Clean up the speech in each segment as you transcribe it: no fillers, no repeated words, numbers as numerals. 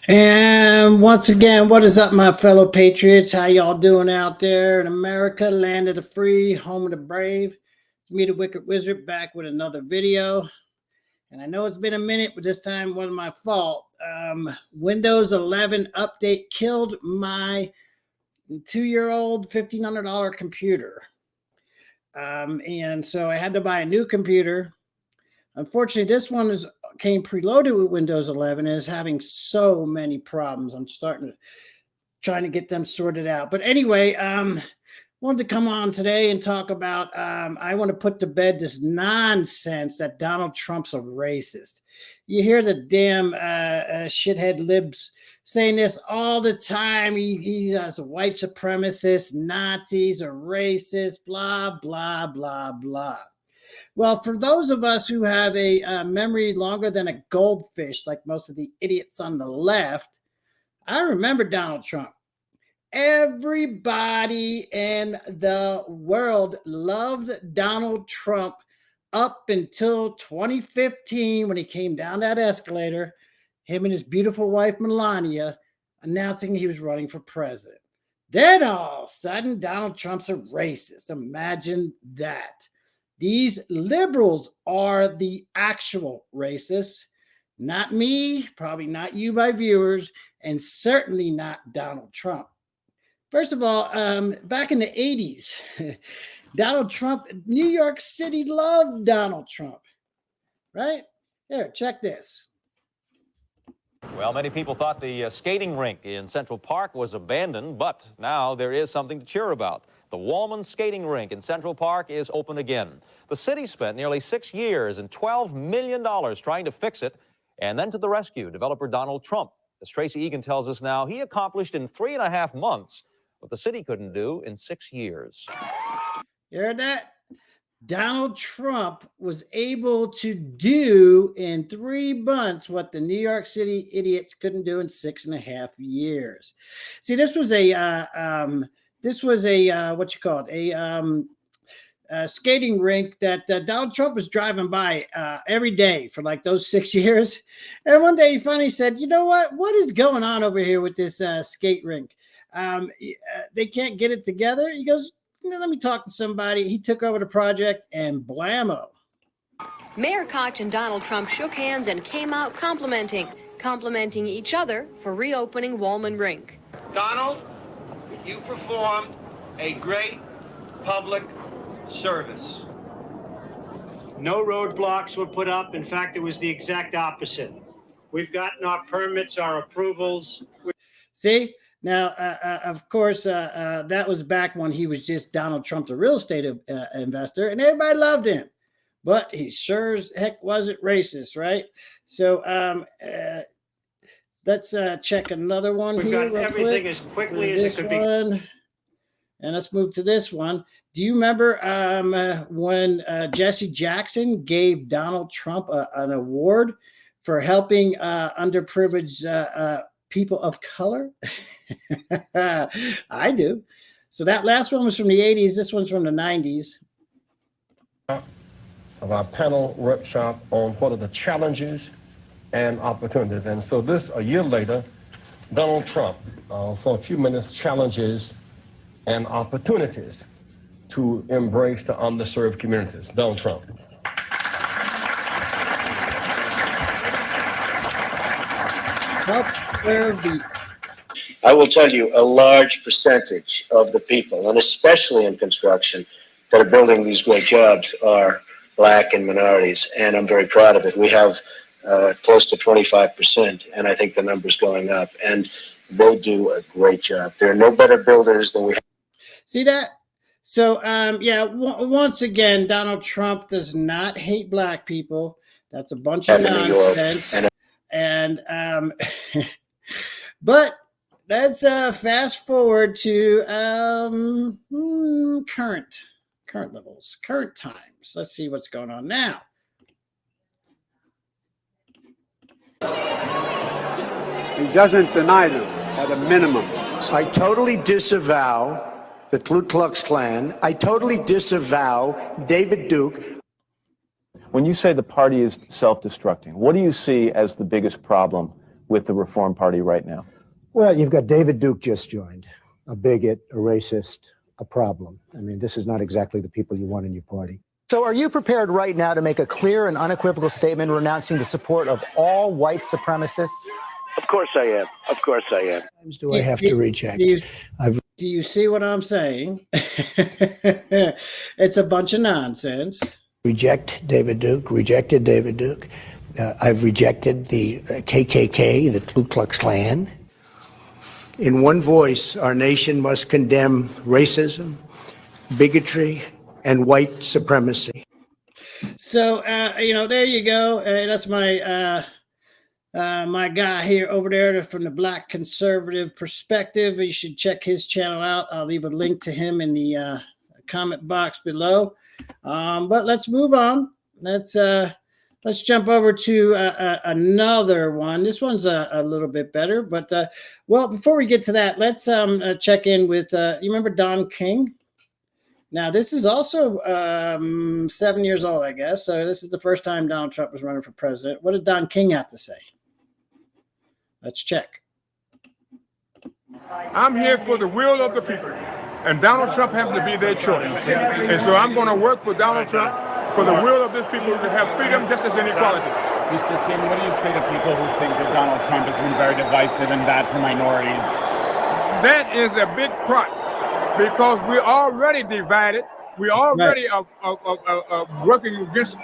And once again, what is up, my fellow patriots? How y'all doing out there in America, land of the free, home of the brave? It's me, the Wicked Wizard, back with another video. And I know it's been a minute, but this time wasn't my fault. Windows 11 update killed my 2-year-old $1,500 computer. And so I had to buy a new computer. Unfortunately, this one came preloaded with Windows 11 and is having so many problems. I'm trying to get them sorted out. But anyway, wanted to come on today and talk about, I want to put to bed this nonsense that Donald Trump's a racist. You hear the damn shithead libs saying this all the time. He's a white supremacist, Nazis, a racist, blah, blah, blah, blah. Well, for those of us who have a memory longer than a goldfish, like most of the idiots on the left, I remember Donald Trump. Everybody in the world loved Donald Trump up until 2015 when he came down that escalator, him and his beautiful wife, Melania, announcing he was running for president. Then all of a sudden, Donald Trump's a racist. Imagine that. These liberals are the actual racists, not me, probably not you, my viewers, and certainly not Donald Trump. First of all, back in the 80s, Donald Trump, New York City loved Donald Trump, right? Here, check this. Well, many people thought the skating rink in Central Park was abandoned, but now there is something to cheer about. The Wallman Skating Rink in Central Park is open again. The city spent nearly 6 years and $12 million trying to fix it, and then to the rescue, developer Donald Trump. As Tracy Egan tells us now, he accomplished in 3.5 months what the city couldn't do in 6 years. You heard that? Donald Trump was able to do in 3 months what the New York City idiots couldn't do in 6.5 years. See, this was a what you call it, a skating rink that Donald Trump was driving by every day for like those 6 years. And one day he finally said, you know what is going on over here with this skate rink? They can't get it together. He goes, let me talk to somebody. He took over the project and blammo. Mayor Koch and Donald Trump shook hands and came out complimenting each other for reopening Wallman Rink. Donald, you performed a great public service. No roadblocks were put up. In fact, it was the exact opposite. We've gotten our permits, our approvals. See? Now, of course, that was back when he was just Donald Trump, the real estate investor, and everybody loved him. But he sure as heck wasn't racist, right? So let's check another one. We've here got everything as quickly as it could be. And let's move to this one. Do you remember when Jesse Jackson gave Donald Trump an award for helping underprivileged people of color? I do. So that last one was from the 80s. This one's from the 90s. Of our panel workshop on what are the challenges and opportunities. And so this, a year later, Donald Trump, for a few minutes, challenges and opportunities to embrace the underserved communities. Donald Trump. I will tell you, a large percentage of the people, and especially in construction, that are building these great jobs are Black and minorities, and I'm very proud of it. We have close to 25%, and I think the number's going up, and they do a great job. There are no better builders than we have. See that? So, yeah, once again, Donald Trump does not hate Black people. That's a bunch of nonsense. And but let's fast forward to current levels, current times. Let's see what's going on now. He doesn't deny them at a minimum. I totally disavow the Ku Klux Klan. I totally disavow David Duke. When you say the party is self-destructing, what do you see as the biggest problem with the Reform Party right now? Well, you've got David Duke just joined, a bigot, a racist, a problem. I mean, this is not exactly the people you want in your party. So are you prepared right now to make a clear and unequivocal statement renouncing the support of all white supremacists? Of course I am. Of course I am. Do I have to reject? Do you see what I'm saying? It's a bunch of nonsense. Reject David Duke, rejected David Duke. I've rejected the KKK, the Ku Klux Klan. In one voice, our nation must condemn racism, bigotry, and white supremacy. So, there you go. That's my my guy here over there from the Black Conservative Perspective. You should check his channel out. I'll leave a link to him in the comment box below. But let's move on. Let's jump over to another one. This one's a little bit better, but well, before we get to that, let's check in with you remember Don King? Now, this is also 7 years old, I guess. So this is the first time Donald Trump was running for president. What did Don King have to say? Let's check. I'm here for the will of the people, and Donald Trump happens to be their choice. And so I'm going to work for Donald Trump for the will of this people to have freedom, justice, and equality. Mr. King, what do you say to people who think that Donald Trump has been very divisive and bad for minorities? That is a big crutch, because we're already divided. We already are working against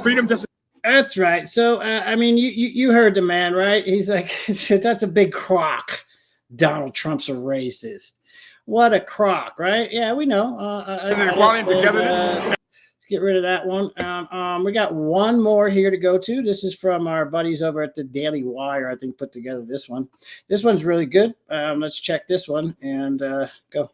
freedom, justice. That's right. So, I mean, you heard the man, right? He's like, that's a big crock. Donald Trump's a racist. What a crock, right? Yeah, we know. Let's get rid of that one. We got one more here to go to. This is from our buddies over at the Daily Wire, I think, put together this one. This one's really good. Let's check this one and go.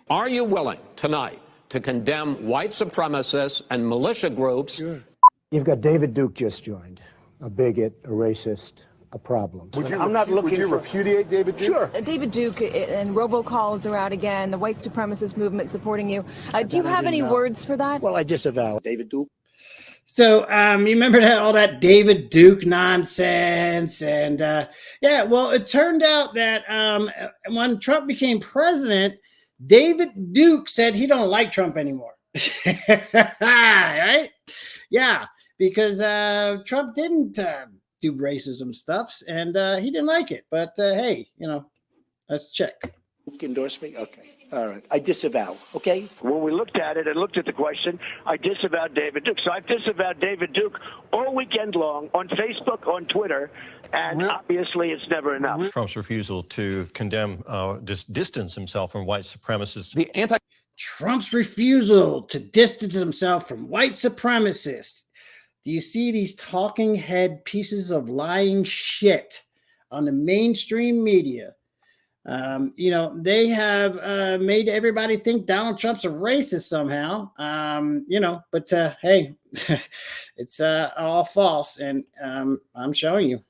Are you willing tonight to condemn white supremacists and militia groups? Sure. You've got David Duke just joined, a bigot, a racist, a problem. Would you repudiate David Duke? Sure. David Duke and robocalls are out again, the white supremacist movement supporting you. Do you have any words for that? Well, I disavow David Duke. So you remember all that David Duke nonsense? And yeah, well, it turned out that when Trump became president, David Duke said he don't like Trump anymore. Right? Yeah, because Trump didn't do racism stuffs, and he didn't like it. But hey, let's check. Endorse me? Okay. All right. I disavow. Okay. When we looked at it and looked at the question, I disavowed David Duke. So I've disavowed David Duke all weekend long on Facebook, on Twitter, and obviously it's never enough. Trump's refusal to condemn, distance himself from white supremacists. Trump's refusal to distance himself from white supremacists. Do you see these talking head pieces of lying shit on the mainstream media? They have made everybody think Donald Trump's a racist somehow, but hey, it's all false. And I'm showing you.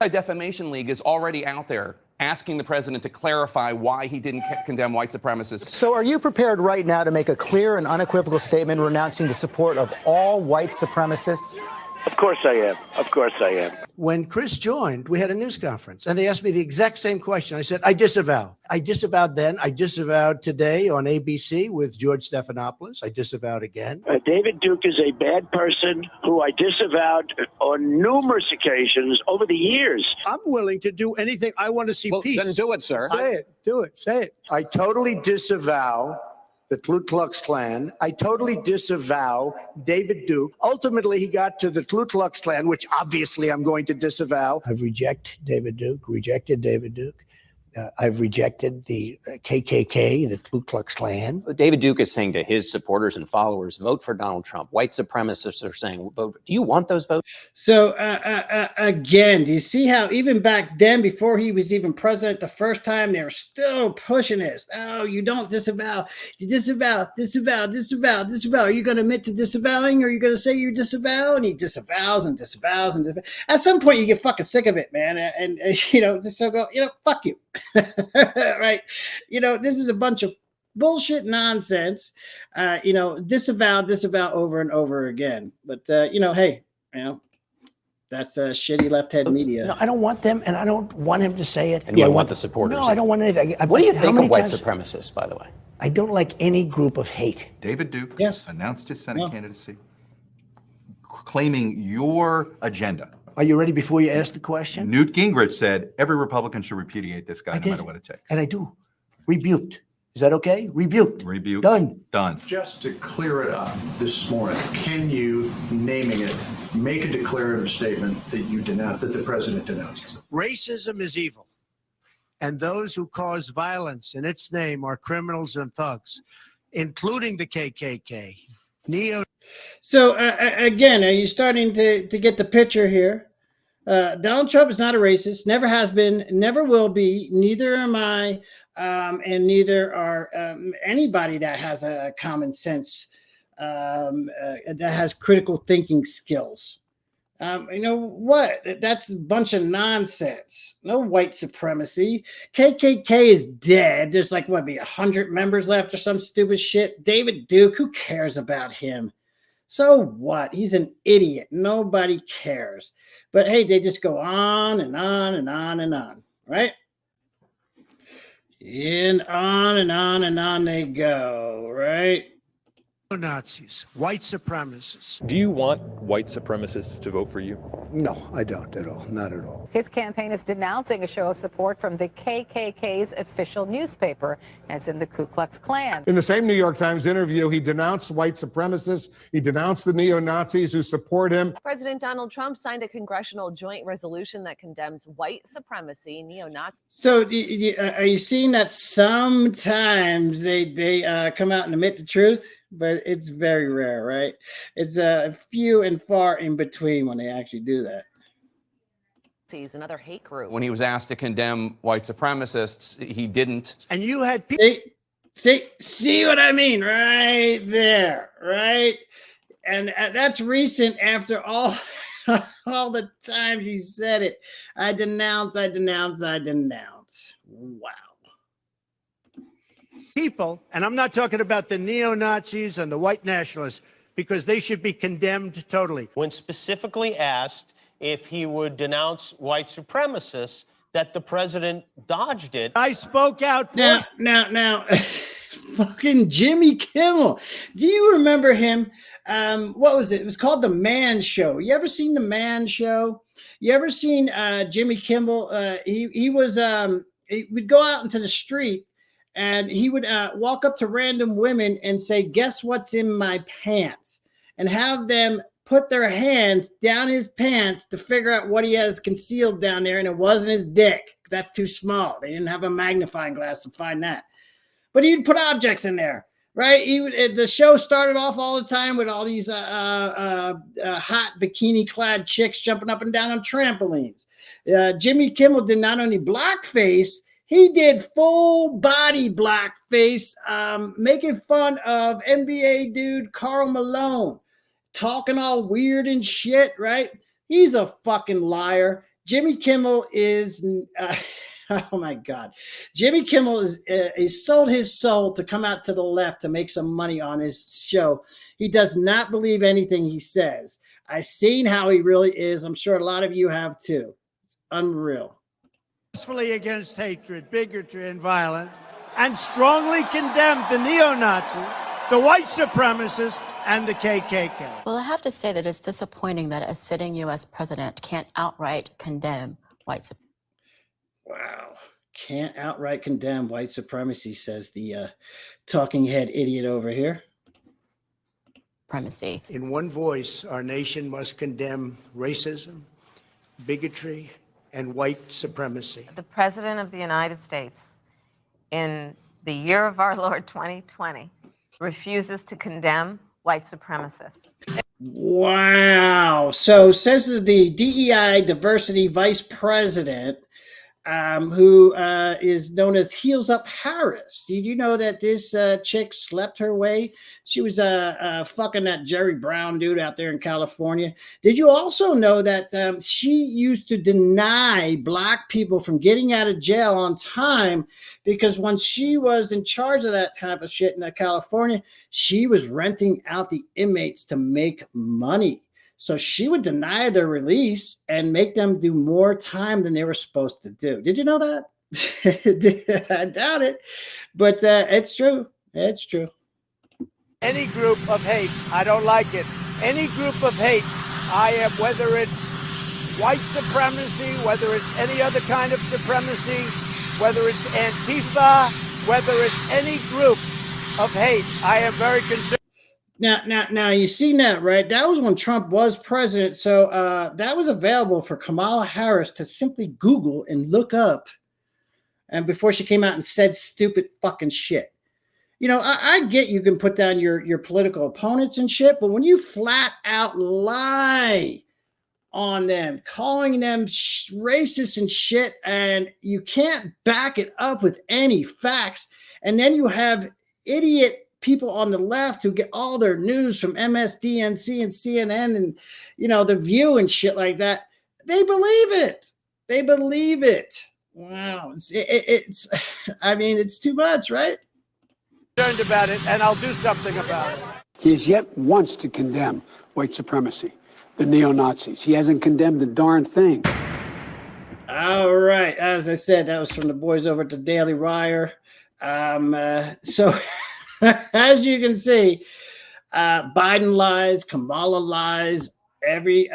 Anti-Defamation League is already out there asking the president to clarify why he didn't condemn white supremacists. So are you prepared right now to make a clear and unequivocal statement renouncing the support of all white supremacists? Of course I am. Of course I am. When Chris joined, we had a news conference, and they asked me the exact same question. I said, I disavow. I disavowed then. I disavowed today on ABC with George Stephanopoulos. I disavowed again. David Duke is a bad person who I disavowed on numerous occasions over the years. I'm willing to do anything. I want to see peace. Then do it, sir. Say it. Do it. Say it. I totally disavow the Ku Klux Klan. I totally disavow David Duke. Ultimately, he got to the Ku Klux Klan, which obviously I'm going to disavow. I've rejected David Duke. I've rejected the KKK, the Ku Klux Klan. David Duke is saying to his supporters and followers, vote for Donald Trump. White supremacists are saying, vote. Do you want those votes? So again, do you see how even back then, before he was even president the first time, they were still pushing this? Oh, you don't disavow. You disavow. Are you going to admit to disavowing, or are you going to say you disavow? And he disavows and disavows and disavows. At some point, you get fucking sick of it, man. And just so go, fuck you. Right? This is a bunch of bullshit nonsense. Disavow over and over again. But hey, That's shitty left-head media. No, I don't want them, and I don't want him to say it. And you want the supporters. No, I don't want anything. What do you think of white supremacists, by the way? I don't like any group of hate. David Duke announced his Senate No. candidacy, claiming your agenda. Are you ready before you ask the question? Newt Gingrich said every Republican should repudiate this guy no matter what it takes. And I do. Rebuked. Is that okay? Rebuked. Rebuked. Done. Done. Just to clear it up this morning, can you, naming it, make a declarative statement that you denounce, that the president denounces? Racism is evil, and those who cause violence in its name are criminals and thugs, including the KKK. So again, are you starting to get the picture here? Donald Trump is not a racist, never has been, never will be. Neither am I, and neither are anybody that has a common sense, that has critical thinking skills. You know what? That's a bunch of nonsense. No white supremacy. KKK is dead. There's like, what, be 100 members left or some stupid shit? David Duke, who cares about him? So what? He's an idiot. Nobody cares. But hey, they just go on and on and on and on, right? And on and on and on they go, right? Nazis, white supremacists. Do you want white supremacists to vote for you? No, I don't at all. Not at all. His campaign is denouncing a show of support from the KKK's official newspaper, as in the Ku Klux Klan. In the same New York Times interview, he denounced white supremacists. He denounced the neo-Nazis who support him. President Donald Trump signed a congressional joint resolution that condemns white supremacy, neo-Nazi. So are you seeing that sometimes they come out and admit the truth? But it's very rare, right? It's few and far in between when they actually do that. Another hate group. When he was asked to condemn white supremacists, he didn't. And you had people. See what I mean? Right there, right? And that's recent after all the times he said it. I denounce, I denounce, I denounce. Wow. People, and I'm not talking about the neo-Nazis and the white nationalists, because they should be condemned totally. When specifically asked if he would denounce white supremacists, that the president dodged it. I spoke out. Now, fucking Jimmy Kimmel. Do you remember him? What was it? It was called The Man Show. You ever seen The Man Show? You ever seen Jimmy Kimmel? He would go out into the street, and he would walk up to random women and say, "Guess what's in my pants?" and have them put their hands down his pants to figure out what he has concealed down there, and it wasn't his dick. That's too small. They didn't have a magnifying glass to find that. But he'd put objects in there, right? The show started off all the time with all these hot bikini-clad chicks jumping up and down on trampolines. Jimmy Kimmel did not only blackface, he did full body blackface, making fun of NBA dude Karl Malone, talking all weird and shit, right? He's a fucking liar. Jimmy Kimmel is, oh my God. Jimmy Kimmel he sold his soul to come out to the left to make some money on his show. He does not believe anything he says. I've seen how he really is. I'm sure a lot of you have too. It's unreal. Against hatred, bigotry, and violence, and strongly condemned the neo-Nazis, the white supremacists, and the KKK. Well, I have to say that it's disappointing that a sitting U.S. president can't outright condemn white supremacy. Wow. Can't outright condemn white supremacy, says the talking head idiot over here. Supremacy. In one voice, our nation must condemn racism, bigotry, and white supremacy. The President of the United States, in the year of our Lord 2020, refuses to condemn white supremacists. Wow. So says the DEI diversity vice president, who is known as Heels Up Harris. Did you know that this chick slept her way? She was fucking that Jerry Brown dude out there in California. Did you also know that she used to deny black people from getting out of jail on time, because when she was in charge of that type of shit in California, she was renting out the inmates to make money. So she would deny their release and make them do more time than they were supposed to do. Did you know that? I doubt it, but it's true. It's true. Any group of hate, I don't like it. Any group of hate, I am, whether it's white supremacy, whether it's any other kind of supremacy, whether it's Antifa, whether it's any group of hate, I am very concerned. Now, you seen that, right? That was when Trump was president. So that was available for Kamala Harris to simply Google and look up. And before she came out and said stupid fucking shit. You know, I get you can put down your political opponents and shit, but when you flat out lie on them, calling them racist and shit, and you can't back it up with any facts, and then you have idiot people on the left who get all their news from MSDNC and CNN and, you know, The View and shit like that. They believe it. They believe it. Wow. It's I mean, it's too much, right? Concerned about it, and I'll do something about it. He has yet once to condemn white supremacy, the neo-Nazis. He hasn't condemned a darn thing. All right. As I said, that was from the boys over at the Daily Wire. So as you can see, Biden lies, Kamala lies, every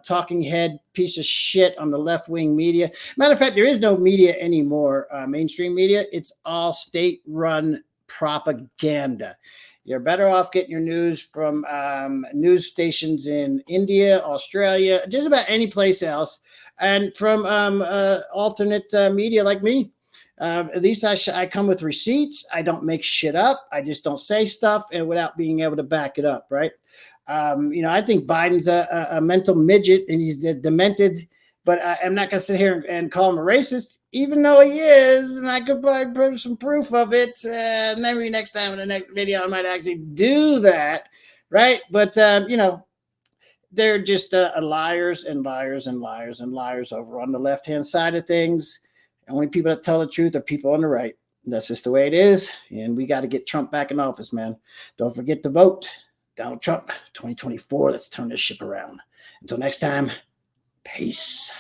talking head piece of shit on the left-wing media. Matter of fact, there is no media anymore, mainstream media. It's all state-run propaganda. You're better off getting your news from news stations in India, Australia, just about any place else, and from alternate media like me. At least I come with receipts. I don't make shit up. I just don't say stuff and without being able to back it up, right? You know, I think Biden's a mental midget and he's demented, but I'm not going to sit here and call him a racist, even though he is, and I could probably prove some proof of it. Maybe next time in the next video I might actually do that, right? But, you know, they're just liars and liars and liars and liars over on the left-hand side of things. Only people that tell the truth are people on the right. That's just the way it is, and we got to get Trump back in office, man. Don't forget to vote. Donald Trump, 2024. Let's turn this ship around. Until next time, peace.